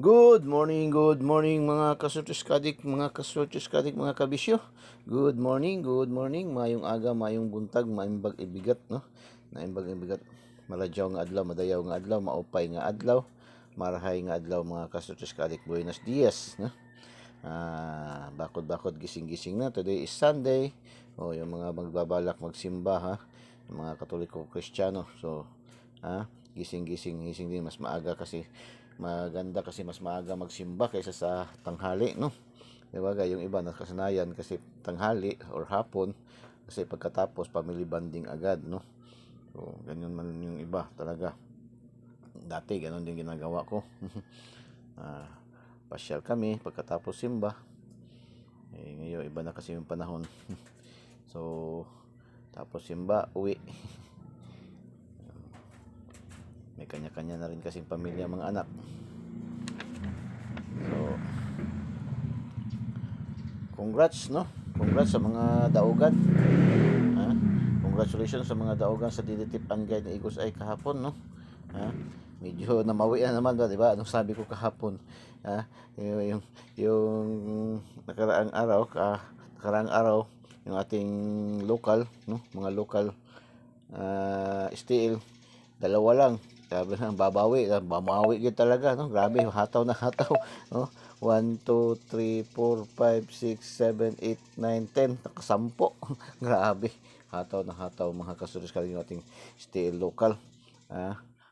Good morning mga kasurtiskadik, mga kabisyo. Good morning, mayong aga, mayong buntag, mayong bag-ibigat, no? Mayong bag-ibigat, maladyaw nga adlaw, madayaw nga adlaw, maupay nga adlaw, marahay nga adlaw mga kasurtiskadik, buenos dias, no? Bakod-bakod, gising-gising na, today is Sunday, yung mga magbabalak magsimba, ha? Yung mga katoliko kristyano, so, gising din, mas maaga kasi maganda kasi mas maaga magsimba kaysa sa tanghali, no? Diba, yung iba nakasanayan kasi tanghali or hapon kasi pagkatapos family bonding agad, no? So, ganyan man yung iba talaga. Dati ganun din ginagawa ko. Pasyal kami pagkatapos simba. Ngayon iba na kasi yung panahon. So, tapos simba, uwi. May kanya-kanya na rin kasing pamilya, mga anak. So, congrats, no? Congrats sa mga daugan. Congratulations sa mga daugan sa DDTIP and guide ni Igos ay kahapon, no? Medyo namawi na naman ba, di ba? Anong sabi ko kahapon? Yung nakaraang araw, yung ating local, no? Mga local steel, dalawa lang. Sabi na, babawi yun talaga, no? Grabe, hataw na hataw, no? 1, 2, 3, 4, 5, 6, 7, 8, 9, 10, nakasampo. Grabe, hataw na hataw mga kasulis ka rin yung ating steel local,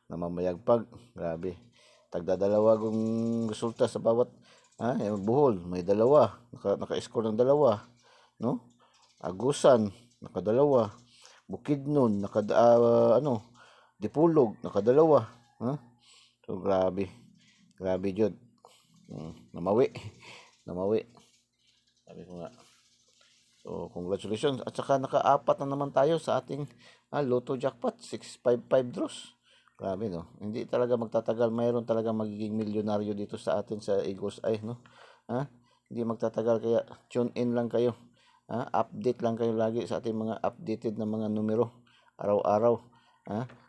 namamayagpag. Grabe, tagdadalawa kung resulta sa bawat yung Bohol, may dalawa, naka-score ng dalawa, no? Agusan, nakadalawa. Bukidnon, Dipulog, nakadalawa. So, grabe jud. Namawi. Sabi ko nga. So, congratulations. At saka naka-apat na naman tayo sa ating Lotto jackpot, 655 draws. Grabe, no? Hindi talaga magtatagal. Mayroon talaga magiging milyonaryo dito sa atin sa Igos Eye, no? Hindi magtatagal, kaya tune in lang kayo. Update lang kayo lagi sa ating mga updated na mga numero araw-araw.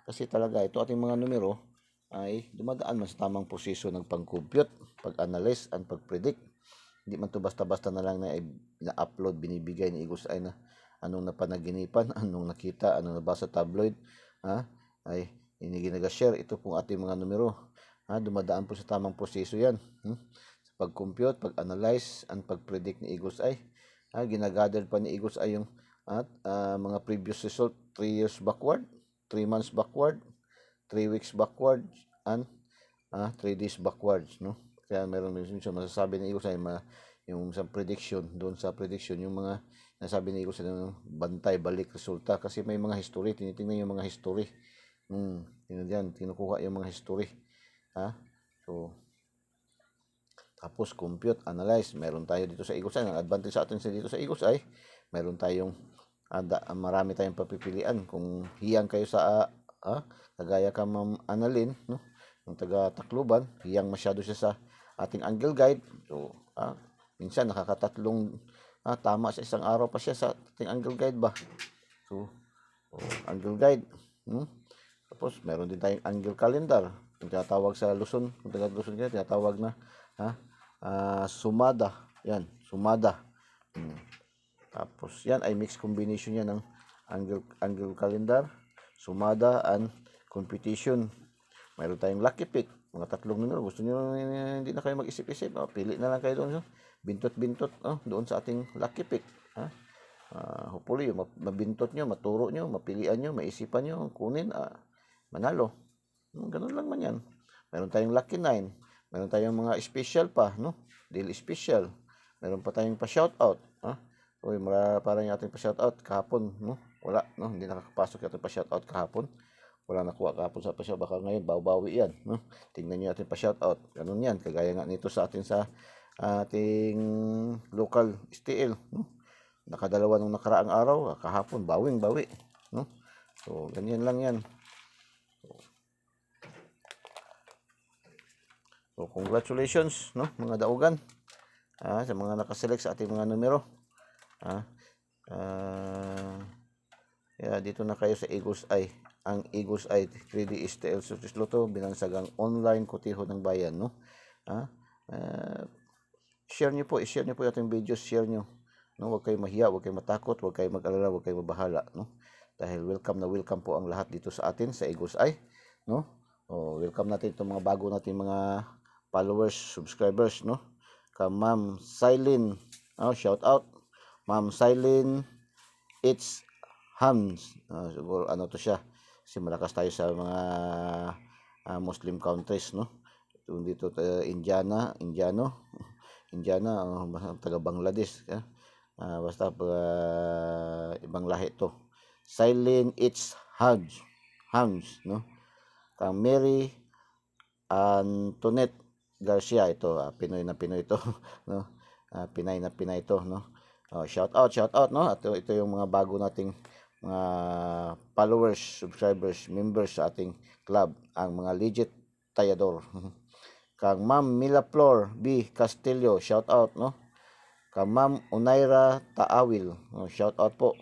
Kasi talaga ito ating mga numero ay dumadaan man sa tamang posisyon ng pang-compute, pag-analyze, and pag-predict. Hindi man to basta-basta na lang na-upload, binibigay ni Igos ay na anong napanaginipan, anong nakita, anong nabasa sa tabloid, ay hindi ginaga-share. Ito pong ating mga numero, dumadaan po sa tamang posisyon yan, sa pag-compute, pag-analyze, and pag-predict ni Igos ay ginagather pa ni Igos ay yung mga previous result 3 years backward, 3 months backward, 3 weeks backward, and 3 days backwards, no? Kaya meron minsan masasabi ni Igos ay yung sa prediction, doon sa prediction, yung mga nasabi ni Igos ay bantay, balik, resulta. Kasi may mga history, tinitingnan yung mga history. Kinukuha yung mga history. So, tapos compute, analyze. Meron tayo dito sa Igos ay, ang advantage sa atin dito sa Igos ay, meron tayong marami tayong papipilian. Kung hiyang kayo sa kagaya ka Ma'am Annalyn, no? Yung taga Tacloban, hiyang masyado siya sa ating angle guide. So, minsan nakakatatlong tama sa isang araw pa siya sa ating angle guide ba. So, angle guide. Tapos, meron din tayong angle calendar. Yung tinatawag sa Luzon, kung taga Luzon kayo, tinatawag na sumada. Yan, sumada. Tapos, yan ay mixed combination yan ng angle calendar, sumada, and competition. Mayroon tayong lucky pick, mga tatlong numero. Gusto niyo hindi na kayo mag-isip-isip, pili na lang kayo doon, bintot-bintot doon sa ating lucky pick. Hopefully mabintot nyo, maturo nyo, mapilian nyo, maisipan nyo, kunin, manalo. Ganun lang man yan. Meron tayong lucky 9, meron tayong mga special pa, no? Daily special. Meron pa tayong pa-shoutout. Uy, parang yung ating pa-shoutout kahapon, no? Wala, no? Hindi nakakapasok yung ating pa-shoutout kahapon. Wala nakuha kahapon sa pa-shoutout. Baka ngayon, bawi yan, no? Tingnan nyo natin pa-shoutout. Ganun yan. Kagaya nga nito sa atin sa ating local STL, no? Nakadalawa nung nakaraang araw, kahapon, bawing-bawi, no? So, ganyan lang yan. So, congratulations, no? Mga daugan, sa mga nakaselect sa ating mga numero. Dito na kayo sa Igos Eye. Ang Igos Eye 3D STL Sutis Lotto, binansagang online kotiho ng bayan, no? Ah, share niyo po, i-share niyo po yung ating videos, share niyo. No, huwag kayong mahiya, huwag kayong matakot, huwag kayong mag-alala, huwag kayong mabahala, no? Dahil welcome na welcome po ang lahat dito sa atin sa Eagles Eye, no? Welcome natin itong mga bago nating mga followers, subscribers, no? Ma'am Silene, shout out. Ma'am Silene, it's Hams. Siguro ano to siya. Kasi malakas tayo sa mga Muslim countries, no? Dito Indiana, taga Bangladesh. Basta ibang lahi to. Silent it's Hams, no? Kang Mary Antoinette Garcia, ito Pinoy na Pinoy to, no? Pinay na Pinay to, no? Shout out, no? Ito yung mga bago nating mga followers, subscribers, members sa ating club, ang mga legit tayador. Kang Ma'am Mila Flor B. Castillo, shout out, no? Kang Ma'am Unaira Taawil, shout out po.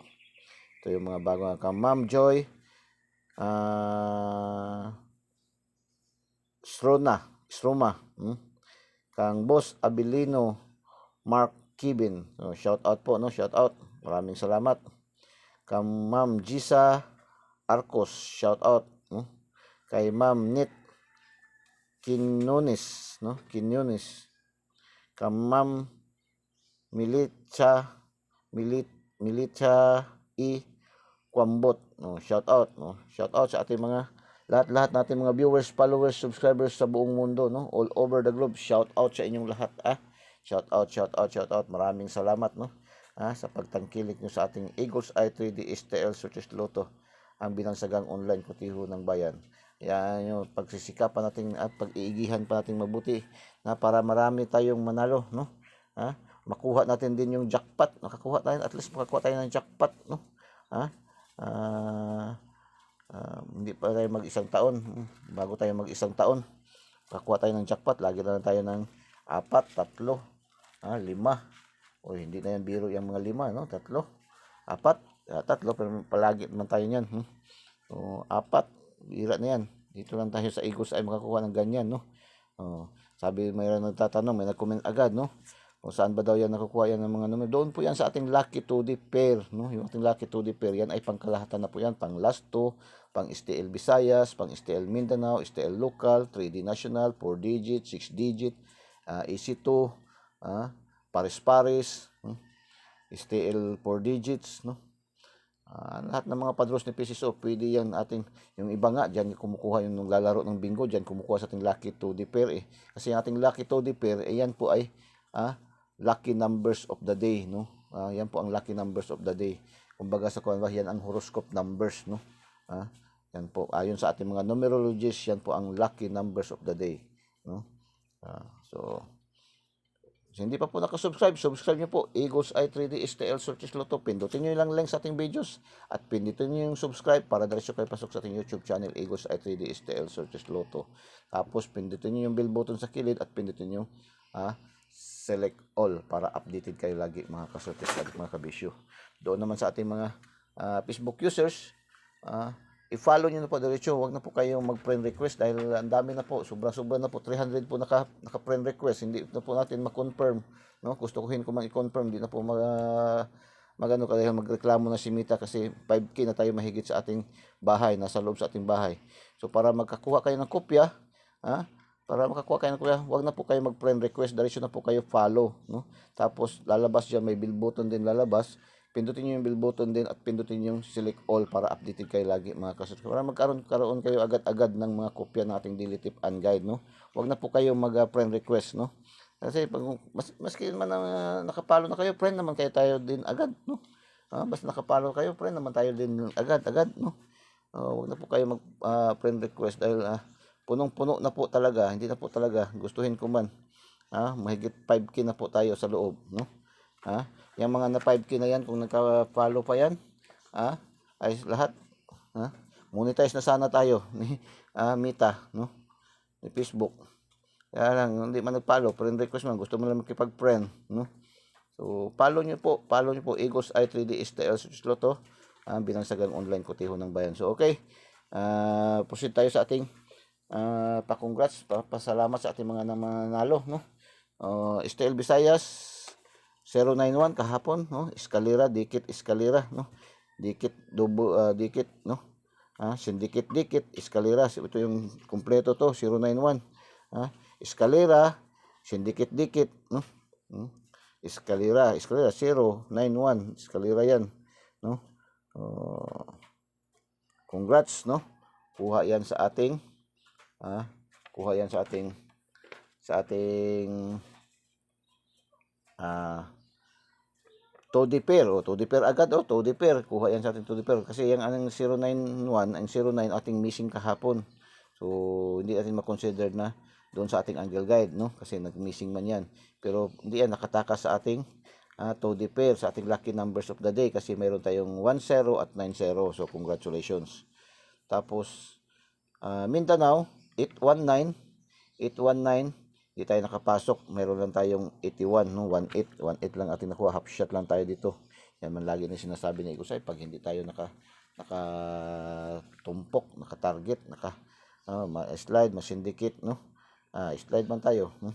Ito yung mga bago. Kang Ma'am Joy Stroma, Kang Boss Abilino Mark Kibin, shout out po, no? Shout out. Maraming salamat. Kang Ma'am Gisa Arcos, shout out, no? Kay Ma'am Nit Quinones, no? Kang Ma'am Militcha E Kwambot, no? Shout out, no? Shout out sa ating mga lahat natin mga viewers, followers, subscribers sa buong mundo, no? All over the globe. Shout out sa inyong lahat, Shout out. Maraming salamat, no? Sa pagtangkilik nyo sa ating Eagles Eye 3D STL Sortes Lotto, ang binangsagang online kutiho ng bayan. Yan yung pagsisikapan natin at pag-iigihan pa natin mabuti na para marami tayong manalo, no? Makuha natin din yung jackpot. At least makakuha tayo ng jackpot, no? Hindi pa tayo mag-isang taon. Bago tayo mag-isang taon, makakuha tayo ng jackpot. Lagi na lang tayo ng 4, 3, 5. Hindi na yan biro yung mga 5, no? 3, 4, 3, pero palagi naman tayo niyan. 4, bira na yan. Dito lang tayo sa Eagles ay makakuha ng ganyan, no? Sabi, mayroon nagtatanong, may nag-comment agad, no? Kung saan ba daw yan nakukuha yan ng mga numero. Doon po yan sa ating Lucky 2D pair, no? Yung ating Lucky 2D pair, yan ay pangkalahatan na po yan. Pang last 2, pang STL Visayas, pang STL Mindanao, STL Local, 3D National, 4 digit, 6 digit, EC2, Paris, STL 4 digits, no? Lahat ng mga padros ni PCSO, pwede yan ating, yung iba nga, dyan kumukuha yung naglalaro ng bingo, dyan kumukuha sa ating Lucky 2D pair, Kasi yung ating Lucky 2D pair, yan po ay, lucky numbers of the day, no? Yan po ang lucky numbers of the day. Kumbaga sa kuwan, yan ang horoscope numbers, no? Yan po, ayon sa ating mga numerologists, yan po ang lucky numbers of the day, no? So hindi pa po nakasubscribe, subscribe nyo po, Eagles Eye 3D STL Sortes Lotto. Pindutin nyo lang link sa ating videos at pindutin nyo yung subscribe para diretso kayo pasok sa ating YouTube channel, Eagles Eye 3D STL Sortes Lotto. Tapos pindutin nyo yung bell button sa kilid at pindutin nyo select all para updated kayo lagi mga kasortes at mga kabisyo. Doon naman sa ating mga Facebook users, i-follow nyo na po diretso. Huwag na po kayong mag-friend request dahil ang dami na po, sobra na po, 300 po naka-friend request. Hindi na po natin ma-confirm, no? Gustuhin ko man i-confirm, hindi na po magano kaya magreklamo na si Mita kasi 5K na tayo mahigit sa ating bahay, nasa loob sa ating bahay. So para magkakuha kayo ng kopya, huwag na po kayo mag-friend request, diretso na po kayo follow, no? Tapos lalabas diyan, may bell button din lalabas. Pindutin niyo yung bell button din at pindutin yung select all para updated kayo lagi mga kasortes. Para magkaroon kayo agad-agad ng mga kopya ng ating daily tip and guide, no? Huwag na po kayo mag-friend request, no? Kasi pag maski man nakapalo na kayo, friend naman kayo tayo din agad, no? Basta nakapalo kayo, friend naman tayo din agad, no? Huwag na po kayo mag-friend request dahil punong-puno na po talaga, hindi na po talaga gustuhin ko man. Mahigit 5K na po tayo sa loob, no? Yung mga na 5K na yan, kung nagka-follow pa yan, ay lahat, monetize na sana tayo ni Mita, no? Ni Facebook. Kaya lang, hindi man nag-follow, friend request man, gusto mo lang makipag-friend, no? So, follow nyo po, Eagles Eye 3D STL Sortes Lotto, binangsagang online kutiho ng bayan. So, okay, proceed tayo sa ating pa-congrats, pasalamat sa ating mga nanalo, no? Steel Visayas 091 kahapon, no? Escalera, Dikit, Escalera, no? Dikit, Dikit, no? Syndicate, Dikit, Escalera. Ito yung kumpleto to, 091. Escalera, Syndicate, Dikit, no? Escalera 091, Escalera yan, no? Congrats, no? Kuha yan sa ating kuha yan sa ating Todi pair, Todi pair agad, Todi pair, kuha yan sa ating Todi pair kasi yung anong 091, ang 09 ating missing kahapon, so hindi natin ma-consider na doon sa ating angle guide, no? Kasi nag-missing man yan, pero hindi yan nakatakas sa ating Todi pair, sa ating lucky numbers of the day, kasi mayroon tayong 10 at 90, so congratulations. Tapos Mindanao 819, hindi tayo nakapasok, meron lang tayong 81, no? 18 lang ating nakuha, half shot lang tayo dito. Yan man lagi na sinasabi ni Igusay, pag hindi tayo nakatumpok, naka-target, ma-slide, ma-syndicate, no? Slide man tayo, no?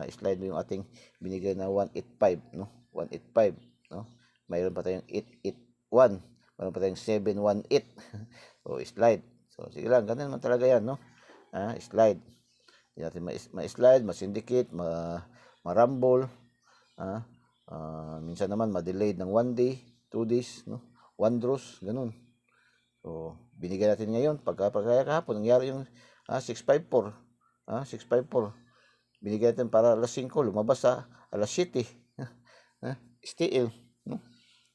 Slide mo yung ating binigay na 185, no? 185, no? Mayroon pa tayong 881, mayroon pa tayong 718. So slide. So sige lang, ganun man talaga yan, no? Slide. Hindi natin ma-slide, ma-syndicate, ma-rumble. Minsan naman ma-delayed ng 1 day, 2 days, no? 1 draws, ganun. So binigay natin ngayon, pagkaya kahapon, nangyari yung 654. 654. Binigay natin para alas 5, lumabas sa alas 7. Still, no?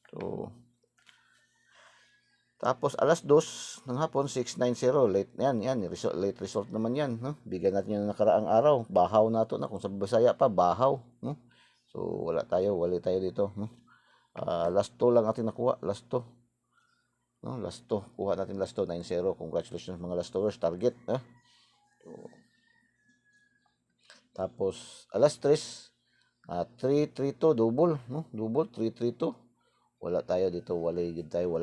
So tapos alas 2 ng hapon 690, late yan, late result naman yan, no? Bigyan natin yung nakaraang araw, bahaw nato na, kung sa Bisaya pa bahaw, no? So wali tayo dito, no? Last 2 lang natin nakuha, last 2, no? Last 2, kuha natin last 2, 90. Congratulations mga last 2ers, target, so, tapos alas 3, 332 double, no? Double 332. Wala tayo dito, wala gid tayo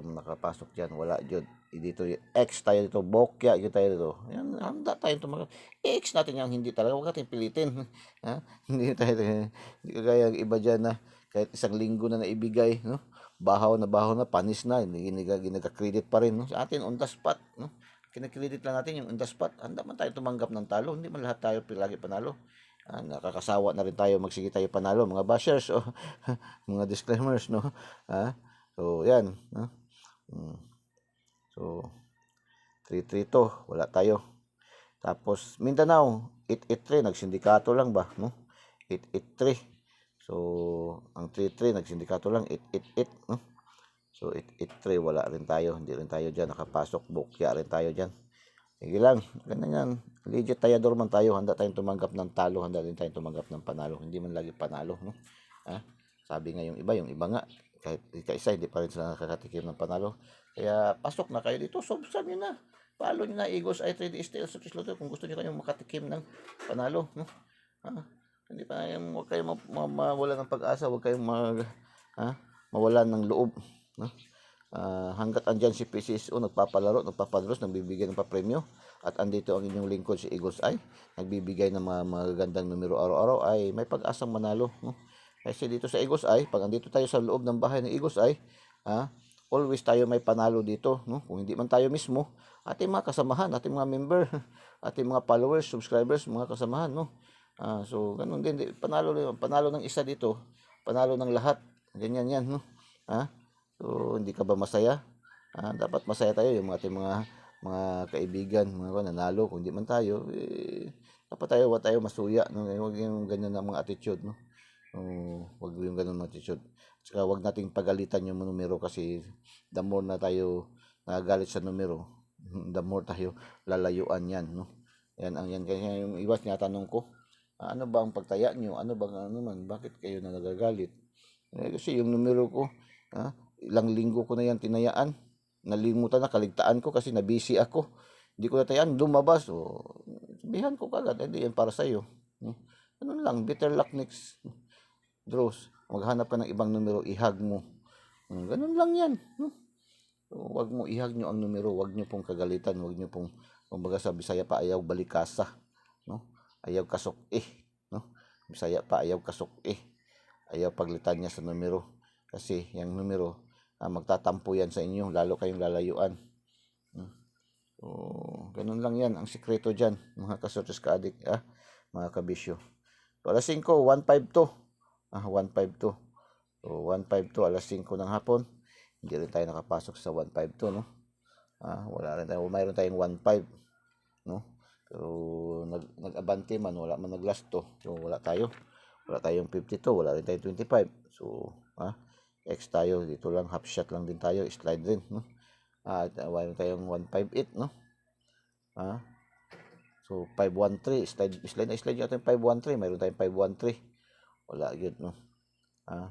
nakapasok diyan, wala jud. Dito X tayo dito, bokya gid tayo dito. Yan, handa tayo tumag X natin yang hindi talaga, wag natin pilitin. Hindi tayo, hindi kagaya iba diyan na kahit isang linggo na naibigay, no? Bahaw na panis na, hindi ginag-credit pa rin, no? Sa atin on the spot, no? Kina-credit lang natin yung on the spot. Handa man tayo tumanggap ng talo, hindi man lahat tayo lagi panalo. Nakakasawa na rin tayo, magsige tayo panalo, mga bashers, mga disclaimers, no? So yan, no? So 332, wala tayo. Tapos Mindanao 883, nagsindikato lang ba, no? 883. So ang 33 nagsindikato lang, 888, no? So 883, wala rin tayo, hindi rin tayo diyan nakapasok, bukya rin tayo diyan. Sige lang, ganun yan. Legit tayador man tayo, handa tayong tumanggap ng talo, handa din tayong tumanggap ng panalo. Hindi man lagi panalo, no? Sabi nga yung iba nga, kahit isa hindi pa rin sila nakakatikim ng panalo. Kaya pasok na kayo dito, subscribe nyo na. Follow nyo na Igos i3D Steel Subscribe kung gusto nyo kayong makatikim ng panalo, no? Hindi pa huwag kayong mawala ng pag-asa, huwag kayong mawalan ng loob, no? Hanggat andyan si PCSO, nagpapalaro, nagpapadros, nagbibigay ng papremyo, at andito ang inyong lingkod si Eagles Eye, nagbibigay ng mga magagandang numero araw-araw, ay may pag-asang manalo, no? Kasi dito sa Eagles Eye, pag andito tayo sa loob ng bahay ng Eagles Eye, always tayo may panalo dito, no? Kung hindi man tayo mismo, ating mga kasamahan, ating mga member, ating mga followers, subscribers, mga kasamahan, no? So ganun din, panalo ng isa dito, panalo ng lahat, ganyan yan, no? So hindi ka ba masaya? Dapat masaya tayo, yung ating mga kaibigan, mga nanalo. Kung hindi man tayo, dapat tayo masuya, no? Huwag yung ganyan na mga attitude, no? Huwag yung ganun mga attitude. Saka huwag nating pagalitan yung numero, kasi the more na tayo nagagalit sa numero, the more tayo lalayuan yan, no? Yan kaya yung iwas tinatanong ko, ano ba ang pagtaya nyo? Ano man? Bakit kayo na nagagalit? Kasi yung numero ko, ilang linggo ko na yan tinayaan, nalimutan na, kaligtaan ko kasi nabisi ako, hindi ko natayaan, lumabas, sabihan ko kagad, hindi yan para sa'yo, ganun lang, better luck next draws, maghanap ka ng ibang numero, ihag mo, ganun lang yan, so, wag mo ihag nyo ang numero, wag nyo pong kagalitan, wag nyo pong Kumbaga sa Bisaya pa ayaw balikasa, no? Ayaw kasok no? Bisaya pa ayaw kasok ayaw paglitan niya sa numero kasi yung numero magtatampo yan sa inyo, lalo kayong lalayuan. So, ganun lang yan ang sikreto dyan, mga kasotos ka-adik, mga kabisyo. So, alas 5, 152. 152. So, 152, alas 5 ng hapon. Hindi rin tayo nakapasok sa 152, no? Wala rin tayo, mayroon tayong 15, no? Pero nag-abante man, wala man naglasto. So, wala tayong 52, wala rin tayong 25. So, X tayo, dito lang, half shot lang din tayo, slide rin, no? Mayroon tayong 158, no? So 513, slide natin 513, mayroon tayong 513. Wala yun, no?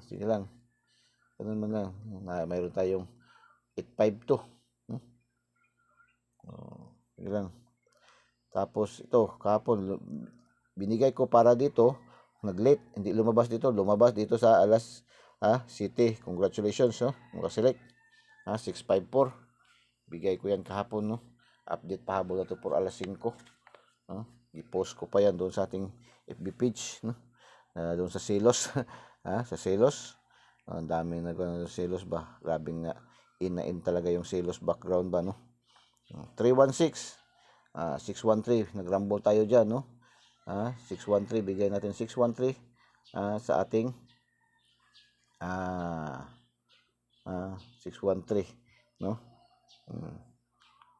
Sige lang. Ganun man lang. Mayroon tayong 852, no? Sige lang. Tapos ito, kahapon binigay ko para dito, nag-late, hindi lumabas dito sa alas City. Congratulations, no? Makaselect. 654. Bigay ko yan kahapon, no? Update pahabol na to for alas 5. I-post ko pa yan doon sa ating FB page, no? Doon sa Selos. Sa Selos. Ang dami na Selos ba? Grabing in talaga yung Selos background ba, no? 316. 613. Nagrumble tayo dyan, no? 613. Bigay natin 613 sa ating 613, no?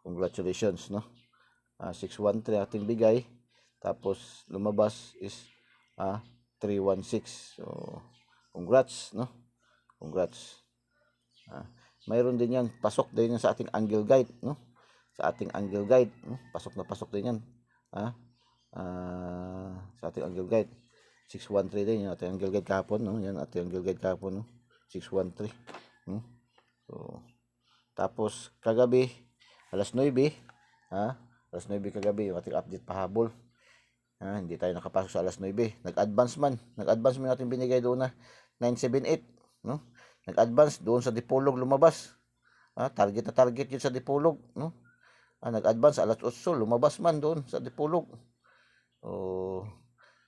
Congratulations, no? 613 ating bigay, tapos lumabas is 316. So congrats, no? Congrats. Mayroon din yan, pasok din yan sa ating angle guide, no? Sa ating angle guide, no? Pasok din yan. Sa ating angle guide 613 din yung ating angle guide kahapon, no? Yan ating angle guide kahapon, no? 613, no? So tapos kagabi alas 9, alas 9 kagabi yung ating update pahabol. Hindi tayo nakapasok sa alas 9. Nag-advance man natin binigay doon na 978, no? Nag-advance doon sa Dipolog lumabas. Target yun sa Dipolog, no? Nag-advance alas 8 lumabas man doon sa Dipolog.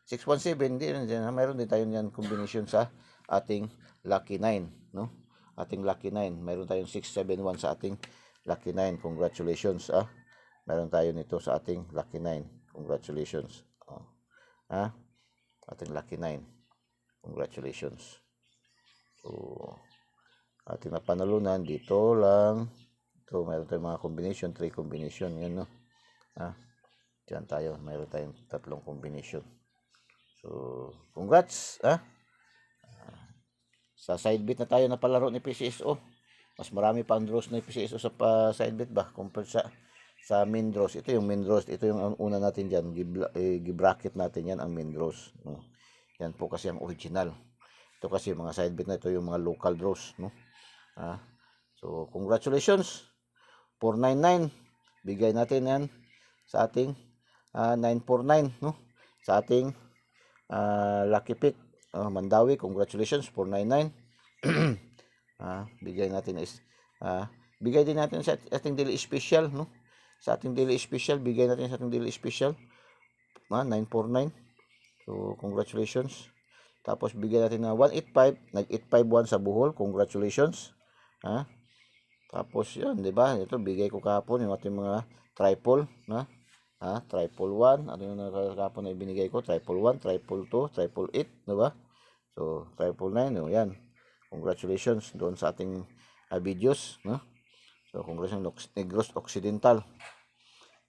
617 din, mayroon din tayo niyan combination sa ating Lucky 9, no? Ating Lucky 9, mayroon tayong 671 sa ating Lucky 9. Congratulations, mayroon tayo nito sa ating Lucky 9. Congratulations. Ating Lucky 9. Congratulations. So ating napanalunan dito lang. Ito, mayroon tayong mga combination, 3 combination, yan, no? Diyan tayo, mayroon tayong 3 combination. So congrats, sa side bet na tayo na palaro ni PCSO. Mas marami pa ang draws na PCSO sa side bet ba compared sa main draws. Ito yung main draws, ito yung una natin diyan, gi-bracket natin yan ang main draws, no? Yan po kasi ang original. Ito kasi mga side bet na ito yung mga local draws, no? So congratulations. 499 bigay natin yan sa ating 949, no? Sa ating lucky pick. Mandawi, congratulations, 499. Bigay natin is bigay din natin sa ating daily special, no? Sa ating daily special, bigay natin sa ating daily special 949. So congratulations. Tapos bigay natin na 185, nag-851 sa Bohol, congratulations. Tapos yan, di ba? Ito bigay ko kahapon yung ating mga triple, triple 1, ano yung nakakapon na ibinigay ko, triple 1, triple 2, triple 8, diba? So triple 9, yan. Congratulations doon sa ating videos, no? So congratulations, Negros Occidental.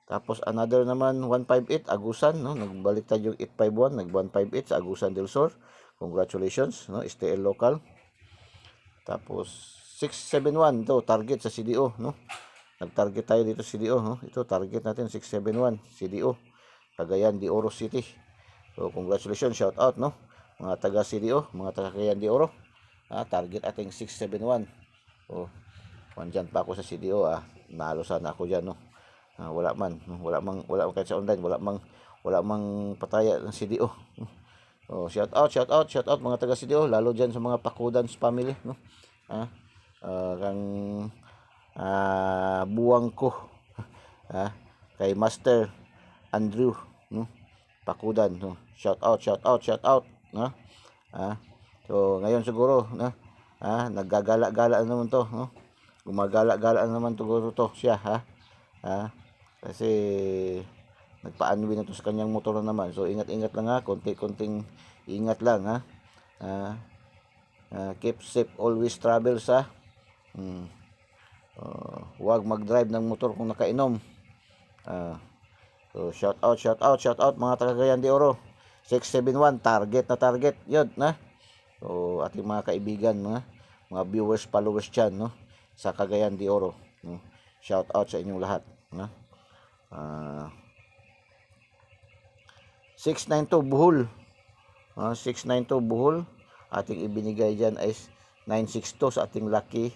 Tapos another naman 158 Agusan, no? Nagbalik tayo yung 851, nag 158 sa Agusan del Sur. Congratulations, no? STL local. Tapos 671 to target sa CDO, no? Nag-target tayo dito sa CDO, no? Ito target natin 671 CDO, Cagayan de Oro City. So congratulations, shout out, no? Mga taga CDO, mga taga Cagayan de Oro. Target ating 671. So andyan pa ako sa CDO, nalo sana ako diyan, no? Wala man kahit sa online, wala mang pataya ng CDO. So shout out mga taga CDO, lalo diyan sa mga Pakudans family, no? Kang buwang ko kay Master Andrew, no? Pakudan, no? Shout out, shout out, shout out, no? So ngayon siguro, no? Naggagala-gala naman to, no? Gumagala-gala naman siguro to siya, kasi nagpa-unwi na to sa kanyang motor na naman. So ingat-ingat lang, konti-konting ingat lang, keep safe, always travel sa huwag mag-drive ng motor kung nakainom. So shout out, shout out, shout out mga taga Cagayan de Oro. 671 target na target 'yun, so ating mga kaibigan, mga viewers, followers diyan, no, sa Cagayan de Oro, no? Shout out sa inyong lahat, no? 692 Bohol, 692 Bohol, ating ibinigay diyan ay 962 sa ating lucky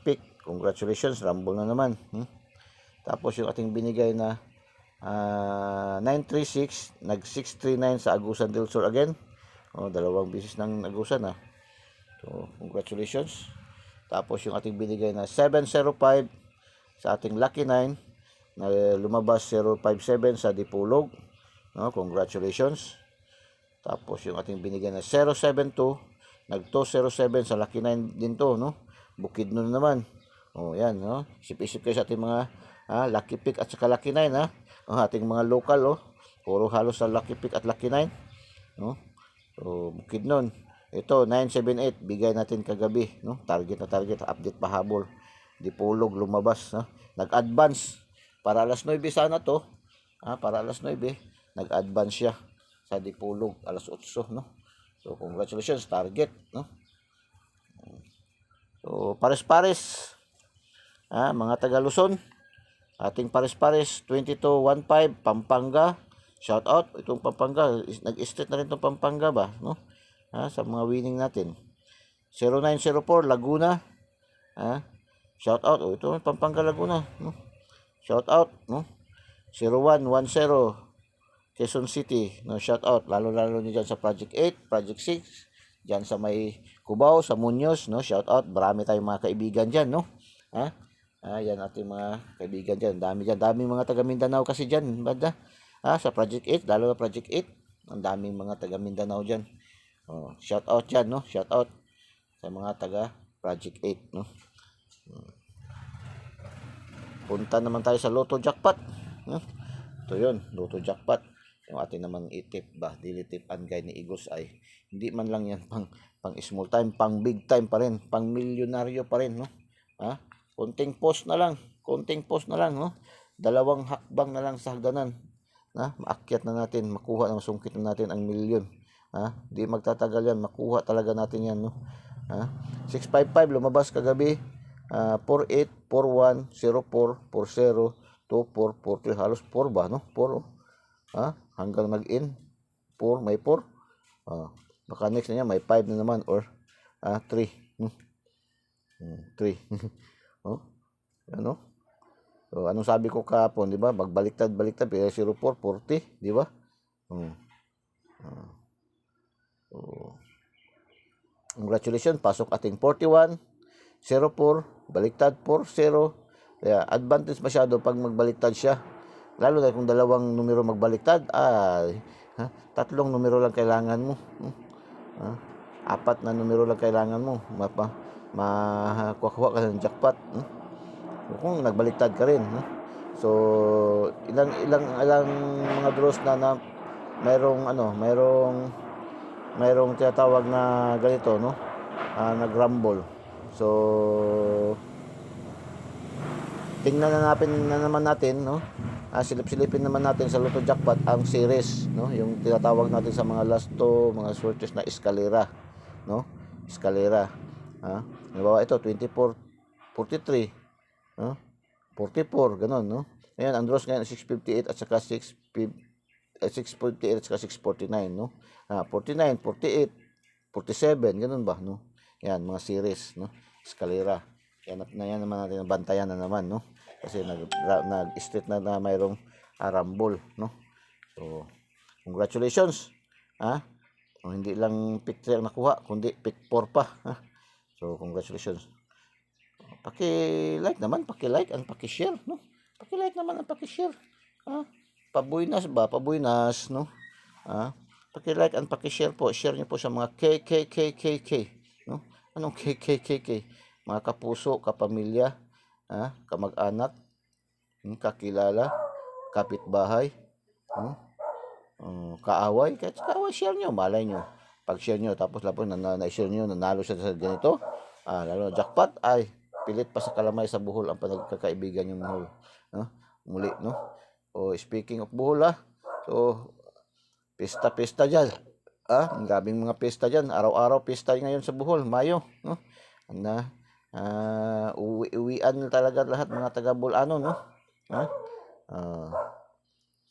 pick. Congratulations, rumble na naman. Tapos yung ating binigay na 936, nag 639 sa Agusan del Sur again. Dalawang bisis ng Agusan, So congratulations. Tapos yung ating binigay na 705 sa ating lucky 9 na lumabas 057 sa Dipolog, congratulations. Tapos yung ating binigay na 072, nag 207 sa lucky 9 din to, no? Bukidnon naman. Yan, no? Isip-isip kayo sa ating mga lucky pick at saka lucky 9, ating mga local, puro halos sa lucky pick at lucky 9, no? So Bukidnon. Ito 978 bigay natin kagabi, no? Target na target, update pahabol. Dipolog lumabas, nag-advance para alas 9 sana to, para alas 9 nag-advance siya sa Dipolog alas 8, no? So congratulations, target, no? So pares-pares, mga taga Luzon, ating pares-pares 2215 Pampanga, shout out. Itong Pampanga, nag-street na rin itong Pampanga ba, no? Sa mga winning natin. 0904 Laguna, shout out. Ito Pampanga Laguna, no? Shout out, no? 0110 Quezon City, no? Shout out, lalo-lalo niyo dyan sa Project 8, Project 6, dyan sa may Cubao, sa Muñoz, no? Shout out, marami tayong mga kaibigan dyan, no? Yan ating mga kaibigan dyan, daming mga taga Mindanao kasi dyan, banda, sa Project 8, lalo na Project 8, ang daming mga taga Mindanao dyan. Shout out dyan, no? Shout out sa mga taga Project 8, no? Punta naman tayo sa Lotto Jackpot, no? Ito yun, Lotto Jackpot. Yung ating namang itip ba, daily tip and guide ni Eagles ay hindi man lang yan pang small time, pang big time pa rin, pang milyonaryo pa rin, no? Konting post na lang, no? Dalawang hakbang na lang sa hagdanan, maakyat na natin, makuha na, masungkit na natin ang milyon. Di magtatagal yan, makuha talaga natin yan, no? 655 lumabas kagabi, 48, 41, 04, 40, 24, 43, halos 4 ba, no? 4, hanggang nag-in 4, may 4, baka next na niya may 5 na naman, or 3, 3. Ano? So anong sabi ko kahapon, di ba? Magbaliktad, pero 04, 40, di ba? So congratulations, pasok ating 41, 04, baliktad 40. Kaya advantage masyado pag magbaliktad siya. Lalo na kung dalawang numero magbaliktad, tatlong numero lang kailangan mo. 4 na numero lang kailangan mo. Makuha ka ng jackpot. Kung nagbaliktad ka rin. So ilang mga draws na mayroong tinatawag na ganito, no? Nag-rumble. So tingnan na naman natin, no? Silip-silipin naman natin sa Lotto Jackpot ang series, no? Yung tinatawag natin sa mga last 2, mga swertes na eskalera, no? Eskalera. Halimbawa ito 24, 43, 44, ganun, no? Ayan, ang draws ngayon 658 at saka 648 at saka 649, no? 49, 48, 47, ganun ba, no? Yan, mga series, no? Eskalera. Yan naman natin, bantayan na naman, no? Kasi nag-street na mayroong rumble, no? So congratulations, hindi lang pick 3 ang nakuha, kundi pick 4 pa, So congratulations. Paki-like naman, paki-like and paki-share, no? Paki-like naman at paki-share. Ah, pabuinas ba? Pabuinas, no? Ah, paki-like and paki-share po. Share niyo po sa mga KKKKK, no? Anong KKKK? Mga kapuso, kapamilya, kamag-anak, kakilala, kapitbahay, hmm, kaaway, kahit sa kaaway, share nyo, malay nyo. Pag share nyo, tapos lapos na-share nyo, nanalo siya sa ganito, lalo jackpot, ay, pilit pa sa kalamay sa buhol ang panagkakaibigan yung buhol. No? Muli, no? O, speaking of buhol, so, pista-pista dyan. Ang gabing mga pista dyan. Araw-araw pista ngayon sa buhol, Mayo, no? Na, uwi-uwian talaga lahat mga taga-Bulano, no? Uh,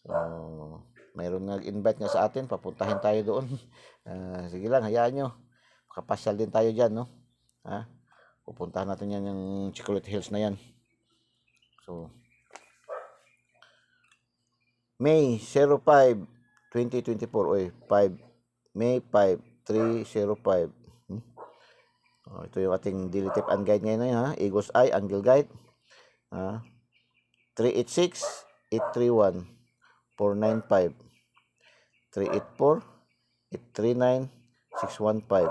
so, mayroon nag-invite nga sa atin, papuntahin tayo doon. Sige lang, hayaan nyo. Makapasyal din tayo dyan, no? Pupuntahan natin yan yung Chocolate Hills na yan. So, May 05, 2024, oy, 5, May 5, 305. Ito yung ating daily tip and guide ngayon, ha? Eagle's Eye, Angle Guide. 386, 831, 495, 384, 839, 615,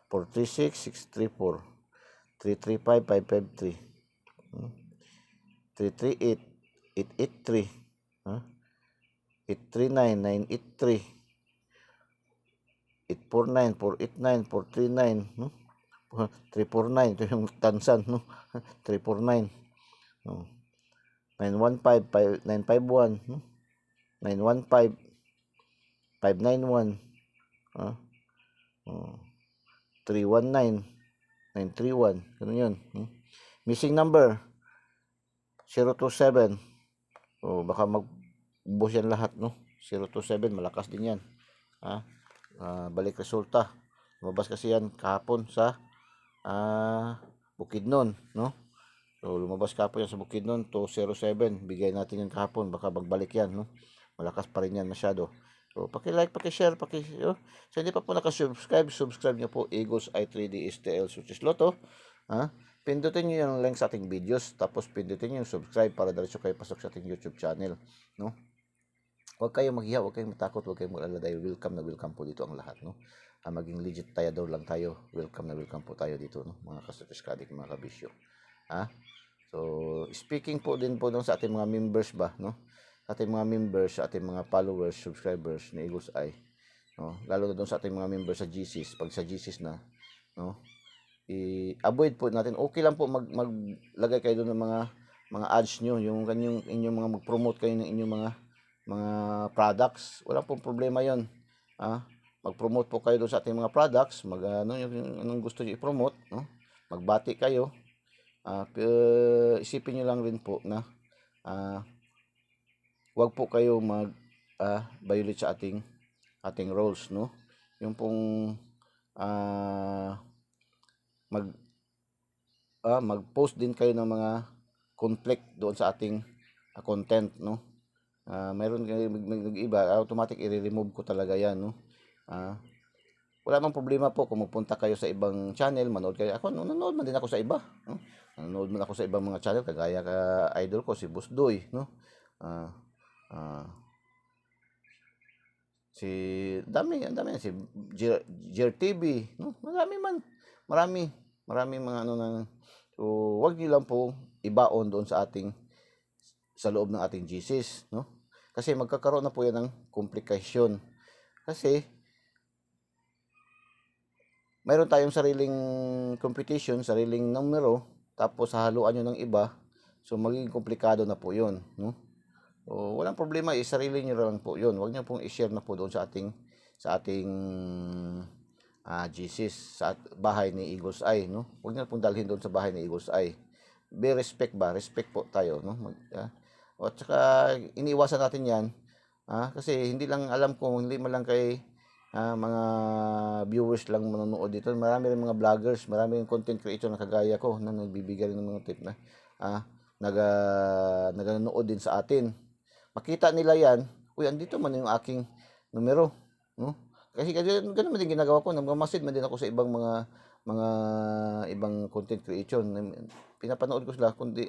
436, 634, 335, 553, 338, 883, 839, 983, 849, 489, 439, 349, ito yung tansan, 349, 915, 951, 915, 591, 319, 931, ganun yun. Missing number 027. Baka mag-boss yan lahat, no? 027, malakas din yan. Balik resulta. Lumabas kasi yan kahapon sa Bukidnon, no? So, lumabas kahapon yan sa Bukidnon, 207. Bigay natin yan kahapon, baka magbalik yan, no? Malakas pa rin yan masyado. So, paki-like, paki-share, so, hindi pa po nakasubscribe, subscribe nyo po, Eagle's Eye 3D STL Success Lotto. Pindutin nyo yung link sa ating videos, tapos pindutin nyo yung subscribe para diretso kayo pasok sa ating YouTube channel, no? Huwag kayong maghiya, huwag kayong matakot, huwag kayong mag-alala dahil welcome na welcome po dito ang lahat, no? Maging legit tayo daw lang tayo, welcome na welcome po tayo dito, no? Mga kasatiskadik, mga kabisyo. So, speaking po din po sa ating mga members ba, no? Ating mga members, sa ating mga followers, subscribers ni Eagle's Eye, no? Lalo na doon sa ating mga members sa GCs, pag sa GCs na, no? I-avoid po natin. Okay lang po maglagay kayo doon ng mga ads nyo, yung inyong mga mag-promote kayo ng inyong mga products. Wala pong problema 'yon. Mag-promote po kayo doon sa ating mga products, yung anong gusto niyo i-promote, no? Magbati kayo. Isipin niyo lang rin po na wag po kayo violate sa ating rules, no? Yung pong mag-post din kayo ng mga conflict doon sa ating content, no? Mayroon kayo iba, automatic i-remove ko talaga yan, no? Wala mang problema po kung magpunta kayo sa ibang channel, manood kayo. Ako, nanonood man din ako sa iba, no? Nanonood man ako sa ibang mga channel, kagaya ka idol ko, si Boss Doy, no? Dami si Jer TV, no? Marami mga so wag niyo lang po ibaon doon sa loob ng ating GCs, no? Kasi magkakaroon na po yan ng komplikasyon. Kasi mayroon tayong sariling competition, sariling numero, tapos hahaluan nyo ng iba, so magiging komplikado na po yun, no? O, walang problema, sarili nyo lang po yun. Huwag nyo pong i-share na po doon sa ating GCs, sa bahay ni Eagle's Eye, no? Huwag nyo pong dalhin doon sa bahay ni Eagle's Eye. Respect po tayo, no? At saka iniiwasan natin yan, kasi hindi lang alam kung hindi man lang kay mga viewers lang manonood dito. Marami rin mga vloggers, marami rin content creator na kagaya ko na nagbibigay rin ng mga tip na naganonood din sa atin. Makita nila yan, uy, andito man yung aking numero, no? Kasi ganun man din ginagawa ko, nagmamasid man din ako sa ibang mga ibang content creator. Pinapanood ko sila, kundi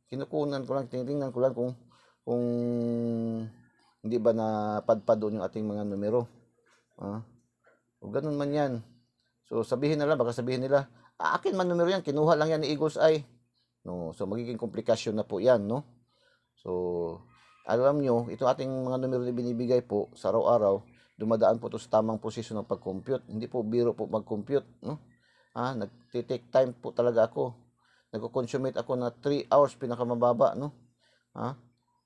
kinukunan ko lang, tinitingnan ko lang kung hindi ba napadpad doon yung ating mga numero. O ganun man yan. So sabihin nila, baka sabihin nila, akin man numero yan, kinuha lang yan ni Eagles Eye. No, so magiging komplikasyon na po yan, no? So, alam nyo, ito ating mga numero na binibigay po sa araw-araw, dumadaan po ito sa tamang posisyon ng pag-compute. Hindi po biro po mag-compute, no? Nagtitake time po talaga ako. Nagko-consummate ako na 3 hours pinakamababa, no?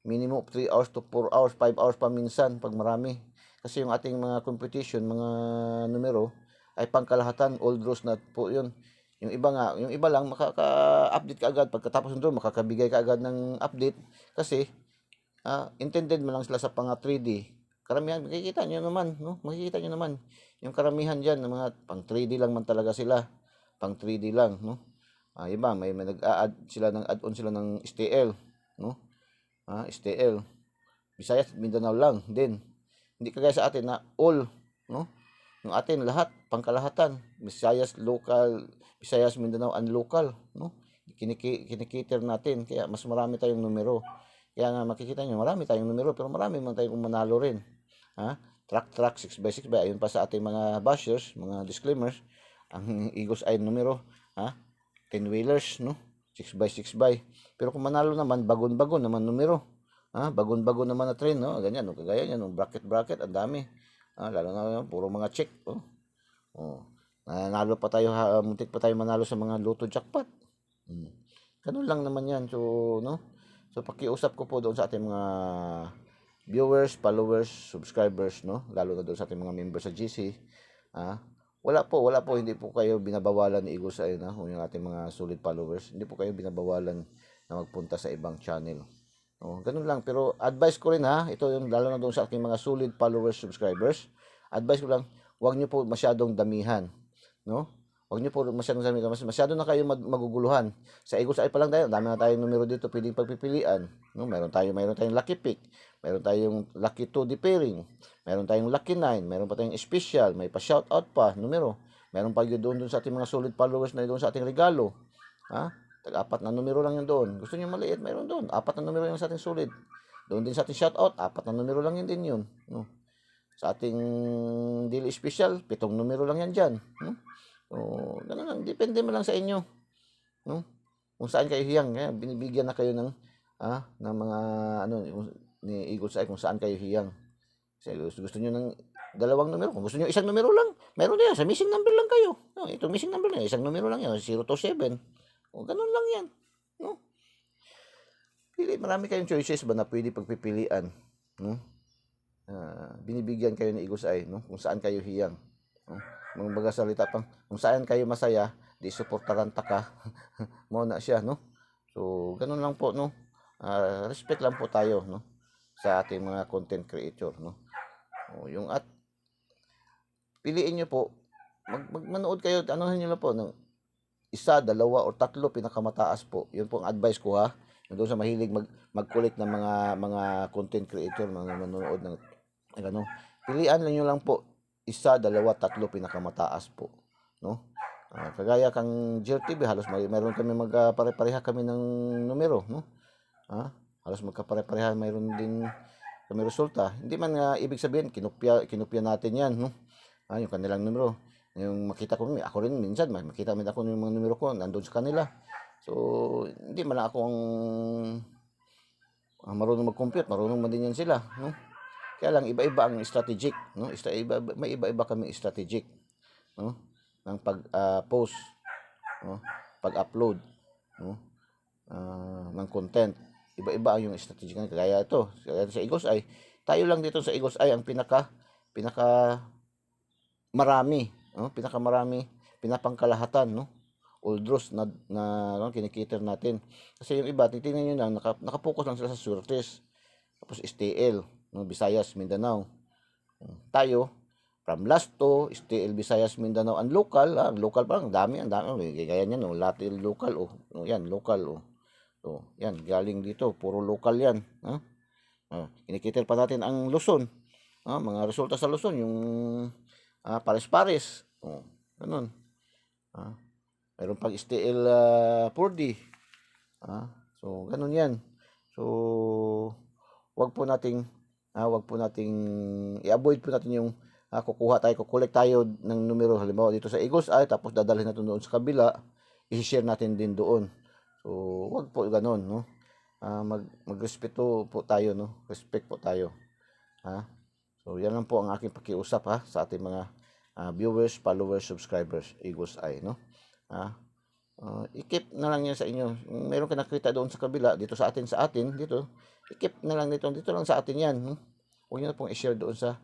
Minimum 3 hours to 4 hours, 5 hours pa minsan pag marami. Kasi yung ating mga competition, mga numero, ay pangkalahatan, all draws na po yun. Yung iba lang makaka-update ka agad pagkatapos nito, makakabigay ka agad ng update kasi intended mo lang sila sa pang 3D. Karamihan makikita niyo naman, no? Makikita niyo naman yung karamihan diyan ng mga pang 3D lang man talaga sila. Pang 3D lang, no? Iba may nag-a-add sila ng add-on sila ng STL, no? STL. Visayas, Mindanao lang din. Hindi kagaya sa atin na all, no? Yung atin lahat, pangkalahatan. Visayas local, Visayas, Mindanao, and local, no? Kinikiter natin, kaya mas marami tayong numero. Kaya nga makikita nyo, marami tayong numero, pero marami man tayong manalo rin. Track, 6x6 by, ayun pa sa ating mga bashers, mga disclaimers, ang Eagles Eye numero, 10-wheelers, no? 6x6 by. Pero kung manalo naman, bagon-bagon naman numero. Bagon-bagon naman na trend, no? Ganyan, no? Kagaya yan, no? Bracket, ang dami. Lalo na puro mga check, nanalo pa tayo, muntik pa tayo manalo sa mga Lotto jackpot. Ganun lang naman yan. So, no? So, pakiusap ko po doon sa ating mga viewers, followers, subscribers, no? Lalo na doon sa ating mga members sa GC. Wala po, hindi po kayo binabawalan ni Eagles Eye, kung yung ating mga solid followers. Hindi po kayo binabawalan na magpunta sa ibang channel. Ganun lang. Pero advice ko rin ito yung lalo na doon sa aking mga solid followers, subscribers. Advice ko lang, huwag niyo po masyadong damihan, no? Huwag niyo po masyadong damihan. Masyado na kayo maguguluhan. Sa Eagles Eye pa lang tayo, dami na tayong numero dito pwedeng pagpipilian, no? Mayroon tayong lucky pick, mayroon tayong lucky 2D pairing, mayroon tayong lucky 9, mayroon pa tayong special, may pa shoutout pa numero. Mayroon pa yun doon sa ating mga solid followers na doon sa ating regalo. Tag-apat na numero lang yun doon. Gusto niyo maliit, mayroon doon. 4 na numero yung sa ating sulit. Doon din sa ating shoutout, 4 na numero lang yun din yun. No? Sa ating daily special, 7 numero lang yan dyan. No? So, ganun lang. Depende mo lang sa inyo. No? Kung saan kayo hiyang. Binibigyan na kayo ng mga ni Eagles Eye kung saan kayo hiyang. Kasi gusto nyo ng 2 numero. Kung gusto nyo 1 numero lang, meron na yan. Sa missing number lang kayo. Ito missing number lang. 1 numero lang yan. 027. Ganun lang yan. No? Marami kayong choices ba na pwede pagpipilian. No? Binibigyan kayo ni Eagles Eye, no? Kung saan kayo hiyang. No? Mga salita pang, kung saan kayo masaya, di suportaran ta ka. Mo na siya, no? So, ganun lang po, no? Respect lang po tayo, no? Sa ating mga content creator, no? Yung piliin nyo po, manood kayo, anuhin nyo lang po, no? 1, 2, o 3 pinakamataas po. Yun po ang advice ko Yung doon sa mahilig mag-collect ng mga content creator, mga manonood ng pilian lang nyo lang po 1, 2, 3 pinakamataas po, no? Kagaya kang JRTV, halos mayroon kami magpare-pareha kami ng numero, no? Halos magkapare-pareha, mayroon din kami resulta. Hindi man ibig sabihin kinopya natin yan, no? Yung kanilang numero. Yung makita ko, ako rin minsan makita min ako yung mga numero ko nandoon sa kanila. So hindi man ako ang marunong mag-compute, marunong man din yan sila, no? Kaya lang iba-iba ang strategic, no? May iba-iba kami strategic, no? Ng pag-post, no? Pag-upload, no? Ng content. Iba-iba ang yung strategic. Kaya sa Eagles Eye, tayo lang dito sa Eagles Eye ang pinaka marami, no? Pinakamarami, pinapangkalahatan, no? All draws na kinikiter natin. Kasi yung iba, titingnan nyo lang, nakapokus lang sila sa surface. Tapos STL, no? Visayas, Mindanao. Tayo, from last to STL, Visayas, Mindanao, and local. Local pa lang, ang dami. Gaya niyan, no? Latil local, yan, local, yan, galing dito, puro local yan. Kinikiter pa natin ang Luzon. Mga resulta sa Luzon, yung pares-pares. Ganun. Mayroon pang STL 4D. So, ganun 'yan. So, wag po nating i-avoid po natin yung kukulik tayo ng numero halimbawa dito sa Eagles Eye tapos dadalhin natin doon sa kabila, i-share natin din doon. So, wag po ganoon, no? Magrespeto po tayo, no? Respect po tayo. Ha? So, yan lang po ang aking pakiusap ha sa ating mga viewers, followers, subscribers, Eagles Eye, no? Ha? I-keep na lang yan sa inyo. Kung meron ka nakita doon sa kabila, dito sa atin, dito, i-keep na lang dito lang sa atin yan. Huwag nyo na pong i-share doon sa,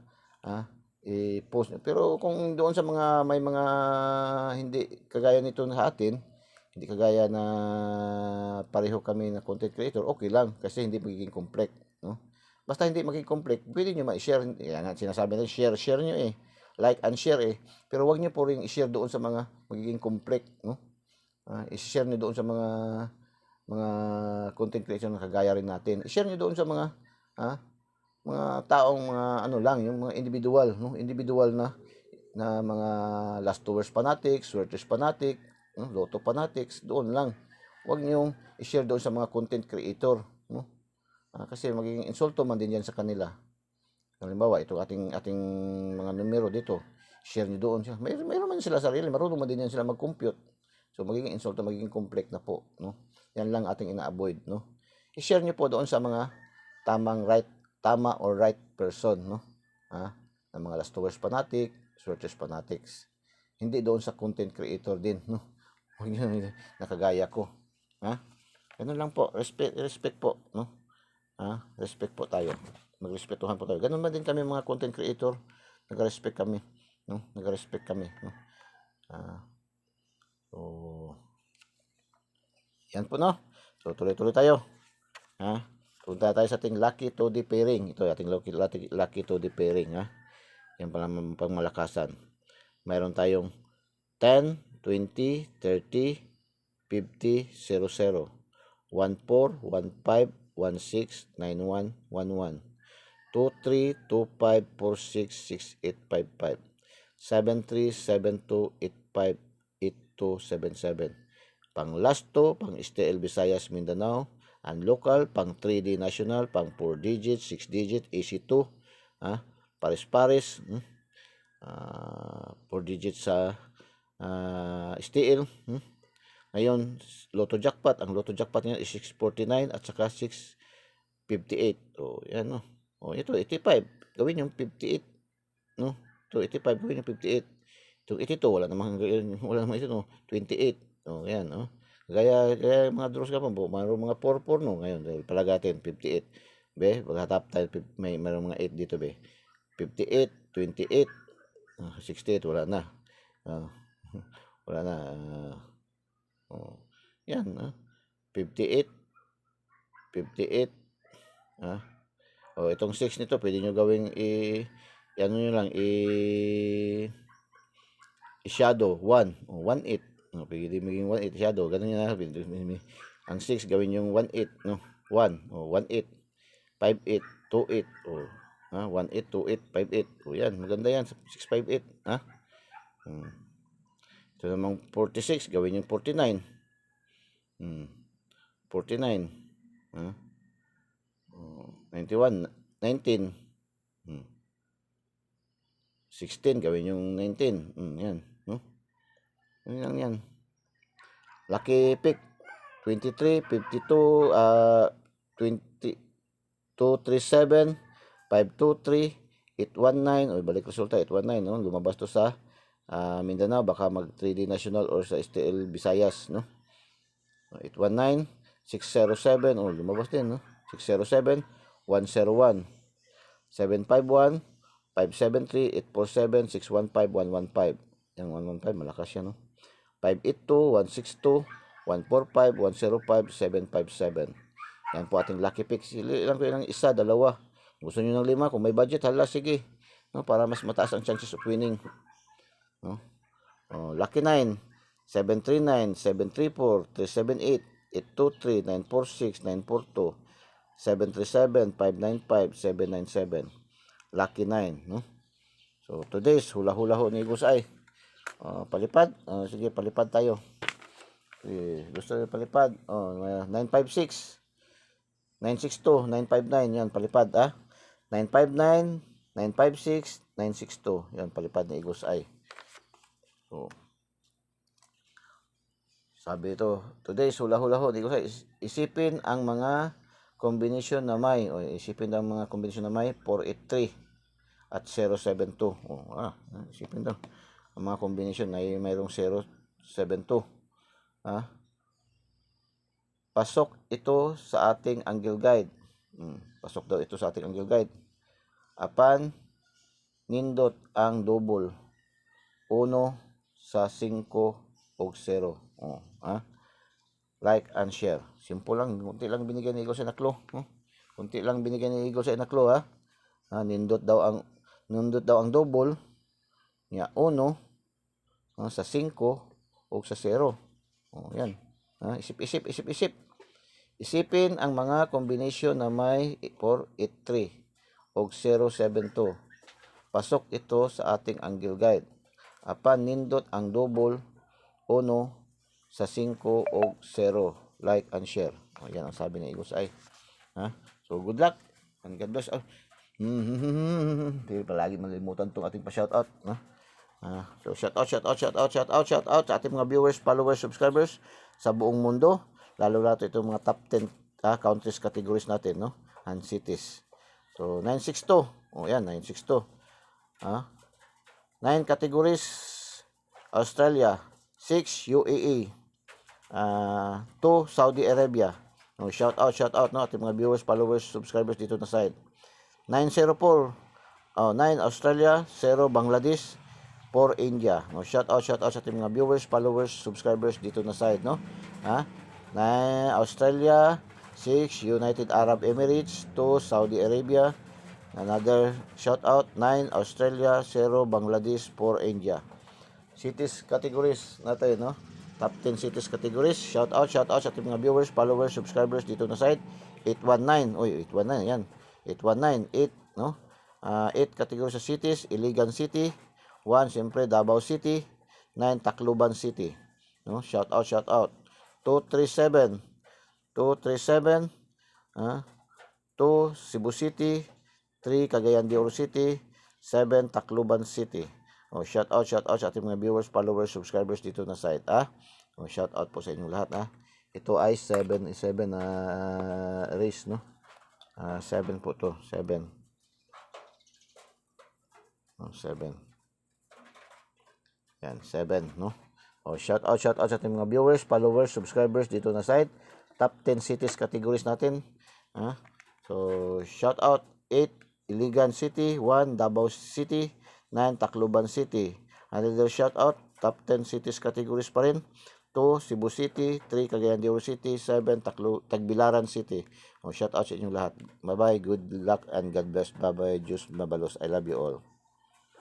i-post nyo. Pero kung doon sa may mga hindi kagaya nito sa atin, hindi kagaya na pareho kami na content creator, okay lang, kasi hindi magiging complete, no? Basta hindi magiging complete, pwede nyo ma-share. Yan, sinasabi natin, share nyo eh. Like and share eh. Pero wag nyo po rin i-share doon sa mga magiging complete, no? I-share nyo doon sa mga content creation na kagaya rin natin. I-share nyo doon sa mga taong mga ano lang, yung mga individual, no? Individual na mga last tours fanatics, swerters fanatic, no? Lotto fanatics, doon lang. Huwag niyo i-share doon sa mga content creator, no? Kasi magiging insulto man din yan sa kanila. Halimbawa, ito ating mga numero dito, share niyo doon siya. Mayroon man sila sarili, marunong man din yan sila mag-compute. So, magiging insulto, magiging complex na po, no? Yan lang ating ina-avoid, no? I-share niyo po doon sa mga tama or right person, no? Ng mga last tours fanatic, swerters fanatics. Hindi doon sa content creator din, no? Huwag niyo nakagaya ko. Ganun lang po, respect po, no? Respect po tayo. Magrespetuhan po tayo. Ganun man din kami mga content creator, nag-respect kami, no? Nag-respect kami, no? So, yan po, no? So, tuloy-tuloy tayo. Punta tayo sa ating lucky 2D pairing. Ito, ating lucky 2D pairing, Yan pala pangmalakasan. Mayroon tayong 10, 20, 30, 50, 00, 14, 15, 16, 91, 11, 23, 25, 46, 68, 55, 73, 72, 85, 8277. Pang last 2, pang STL Visayas Mindanao, ang local, pang 3D national, pang 4 digit, 6 digit, AC2, pares-pares, 4 digit sa STL. Ngayon, Lotto Jackpot, ang Lotto Jackpot niya is 649 at saka 658. So, yan, no? Ito, 85. Gawin yung 58, no? Ito, 85, gawin yung 58. Itong 82, wala namang ito, no? 28. Yan, no? Gaya mga draws ka pa, mayroong mga 4-4, no? Ngayon, palagatin, 58. Be, paghatap tayo, mayroong mga 8 dito, be. 58, 28, 68, wala na. Wala na. Yan, 58, 58, itong 6 nito, pwede nyo gawing ano nyo lang, i-shadow, 1, 1-8. Pwede maging 1-8 shadow, ganun yun ang 6 gawin yung 1-8, no? 1, 1-8, 5-8, 2-8, 1-8, 2-8, 5-8. Yan, maganda yan, 6-5-8, Ito namang 46, gawin yung 49. 49. 91, 19. 16, gawin yung 19. Yan, no? Yan lang yan. Lucky pick, 23, 52, 20, 237, 523, 819. Balik resulta, 819, no? Lumabas to sa Mindanao, baka mag 3D National or sa STL Visayas, no? 819, 607, lumabas din, no? 607, 101, 751, 573, 847, 615, 115. Yung 115, malakas yan, no? 582, 162, 145, 105, 757. Yan po ating lucky picks. Ilang ko ilang isa, dalawa. Gusto nyo ng 5, kung may budget, hala, sige. No? Para mas mataas ang chances of winning. No? Lucky 9, 739, 734, 378, 823, 946, 942, 737, 595, 797. Lucky 9, no? So, today's hula-hula ho ni Gusay. Palipad. Sige, palipad tayo. Gusto nyo palipad? 956, 962, 959. Yan, palipad, 959, 956, 962. Yan, palipad ni Eagle's Eye. So, sabi ito, today, hula-hula ho. Eagle's Eye, isipin ang mga combination na may, isipin ang mga combination na may 483 at 072. Isipin daw. Ang mga combination na mayroong 072. Pasok ito sa ating angle guide. Pasok daw ito sa ating angle guide. Apan, nindot ang double. 1 sa 5 o 0. Like and share. Simple lang. Kunti lang binigyan ni Eagle sa naklo. Kunti lang binigyan ni Eagle sa naklo, nindot daw ang double. 1 sa 5 o sa 0. Yan. Isip. Isipin ang mga combination na may 483 o 072. Pasok ito sa ating angle guide. Apan nindot ang double 1 sa 5 o 0. Like and share. Yan ang sabi ni Eagle's Eye. So good luck and God bless. Hindi palagi malimutan itong ating pa-shoutout. So shoutout sa ating mga viewers, followers, subscribers sa buong mundo. Lalo na itong mga top 10 countries categories natin, and cities. So 962. Yan, 962. 9 categories Australia, 6 UAE, 2 Saudi Arabia. Shoutout ating mga viewers, followers, subscribers dito na side. 904. 9 Australia, 0 Bangladesh, 4 India. Shoutout sa ating mga viewers, followers, subscribers dito na side, 9 Australia, 6 United Arab Emirates, 2 Saudi Arabia. Another shoutout, 9 Australia, 0 Bangladesh, 4 India. Cities categories natin, Top 10 cities categories. Shoutout sa ating mga viewers, followers, subscribers dito na side. 819. 819 yan. 819, 8 categories sa cities. Iligan City, 1 siyempre Davao City, 9 Tacloban City. Shoutout. 237, 2 Cebu City, 3 Cagayan de Oro City, 7 Tacloban City. Shoutout sa ating mga viewers, followers, subscribers dito na site. Shoutout po sa inyong lahat. Ito ay 7 race, 7 po to, 7. 7. Yan, 7, shoutout sa ating mga viewers, followers, subscribers dito na site. Top 10 cities categories natin. So, shoutout 8 Iligan City, 1 Davao City, 9 Tacloban City. Another shoutout, top 10 cities categories pa rin. 2 Cebu City, 3 Cagayan de Oro City, 7 Tagbilaran City. Shoutout sa inyong lahat. Bye-bye, good luck and God bless. Bye-bye, Diyos mabalos. I love you all.